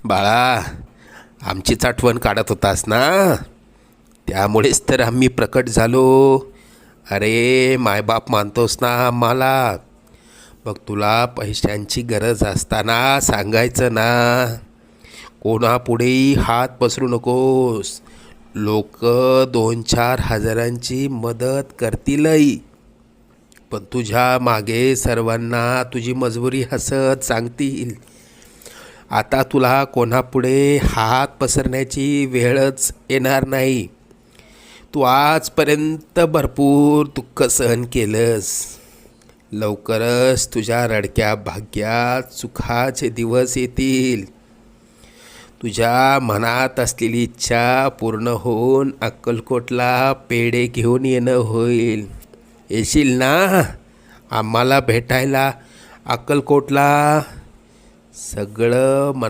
बाळा, आमचीच आठवण काढत होतास ना, त्यामुळेच तर आम्ही प्रकट झालो. अरे मायबाप मानतोस ना आम्हाला, मग तुला पैशांची गरज असताना सांगायचं ना. कोणापुढेही हात पसरू नकोस. लोक 2-4 हजारांची मदत करतीलही, पण तुझ्या मागे सर्वांना तुझी मजबुरी हसत सांगतील. आता तुला कोणापुढे हात पसरण्याची वेळच येणार नाही. तू आजपर्यंत भरपूर दुःख सहन केलंस. लवकरच तुझ्या रडक्या भाग्यात सुखाचे दिवस येतील. तुझ्या मनात असलेली इच्छा पूर्ण होऊन अक्कलकोटला पेढे घेऊन येणं होईल. येशील ना आम्हाला भेटायला अक्कलकोटला? सगळं